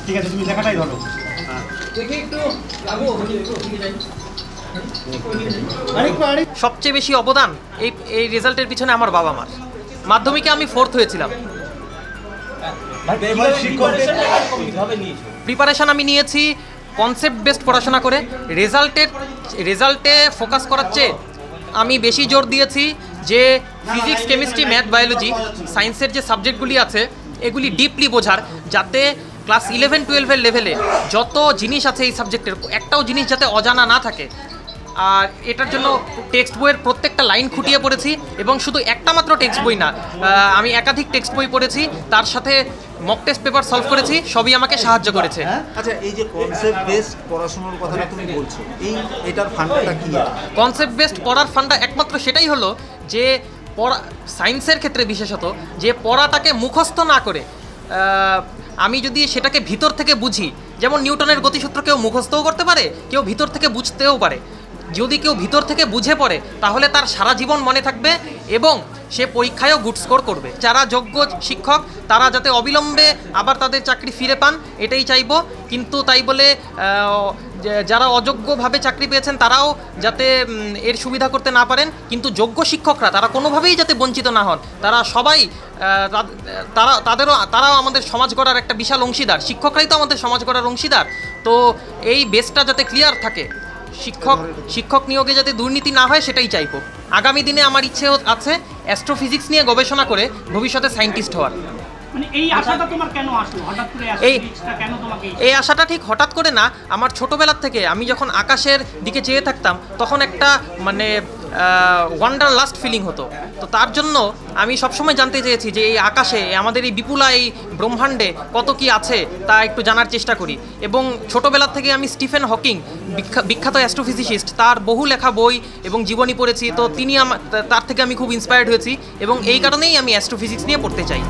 ঠিক আছে, তুমি লেখাটাই ধরো। সবচেয়ে বেশি অবদান এই রেজাল্টের পিছনে আমার বাবা মার। মাধ্যমিকে আমি 4th হয়েছিলাম। প্রিপারেশন আমি নিয়েছি কনসেপ্ট বেসড পড়াশোনা করে। রেজাল্টে ফোকাস করার চেয়ে আমি বেশি জোর দিয়েছি যে ফিজিক্স, কেমিস্ট্রি, ম্যাথ, বায়োলজি, সায়েন্সের যে সাবজেক্টগুলি আছে এগুলি ডিপলি বোঝার, যাতে ক্লাস 11-12 লেভেলে যত জিনিস আছে এই সাবজেক্টের একটাও জিনিস যাতে অজানা না থাকে। আর এটার জন্য টেক্সট বইয়ের প্রত্যেকটা লাইন খুঁটিয়ে পড়েছি, এবং শুধু একটা মাত্র টেক্সট বই না, আমি একাধিক টেক্সট বই পড়েছি, তার সাথে মক টেস্ট পেপার সলভ করেছি, সবই আমাকে সাহায্য করেছে। আচ্ছা, এই যে কনসেপ্ট বেসড পড়াশোনার কথাটা তুমি বলছো, এটার ফান্ডাটা কি? কনসেপ্ট বেসড পড়ার ফান্ডা একমাত্র সেটাই হলো যে সায়েন্সের ক্ষেত্রে বিশেষত যে পড়াটাকে মুখস্থ না করে আমি যদি সেটাকে ভিতর থেকে বুঝি, যেমন নিউটনের গতিসূত্র কেউ মুখস্থও করতে পারে, কেউ ভিতর থেকে বুঝতেও পারে। যদি কেউ ভিতর থেকে বুঝে পড়ে তাহলে তার সারা জীবন মনে থাকবে এবং সে পরীক্ষায়ও গুড স্কোর করবে। যারা যোগ্য শিক্ষক তারা যাতে অবিলম্বে আবার তাদের চাকরি ফিরে পান এটাই চাইবো, কিন্তু তাই বলে যারা অযোগ্যভাবে চাকরি পেয়েছেন তারাও যাতে এর সুবিধা করতে না পারেন, কিন্তু যোগ্য শিক্ষকরা তারা কোনোভাবেই যাতে বঞ্চিত না হন। তারা সবাই তারাও আমাদের সমাজ গড়ার একটা বিশাল অংশীদার। শিক্ষকরাই তো আমাদের সমাজ গড়ার অংশীদার। তো এই বেসটা যাতে ক্লিয়ার থাকে, শিক্ষক নিয়োগে যাতে দুর্নীতি না হয় সেটাই চাইবো। আগামী দিনে আমার ইচ্ছে আছে অ্যাস্ট্রোফিজিক্স নিয়ে গবেষণা করে ভবিষ্যতে সায়েন্টিস্ট হওয়ার। এই আশাটা তোমার কেন আসলো হঠাৎ করে? কেন তোমাকে এই আশাটা ঠিক হঠাৎ করে না, আমার ছোটোবেলার থেকে আমি যখন আকাশের দিকে চেয়ে থাকতাম তখন একটা ওয়ান্ডার লাস্ট ফিলিং হতো। তো তার জন্য আমি সবসময় জানতে চেয়েছি যে এই আকাশে, আমাদের এই বিপুলা এই ব্রহ্মাণ্ডে কত কি আছে তা একটু জানার চেষ্টা করি। এবং ছোটোবেলার থেকে আমি স্টিফেন হকিং, বিখ্যাত অ্যাস্ট্রোফিজিসিস্ট, তার বহু লেখা বই এবং জীবনী পড়েছি। তো তার থেকে আমি খুব ইন্সপায়ার্ড হয়েছি এবং এই কারণেই আমি অ্যাস্ট্রোফিজিক্স নিয়ে পড়তে চাই।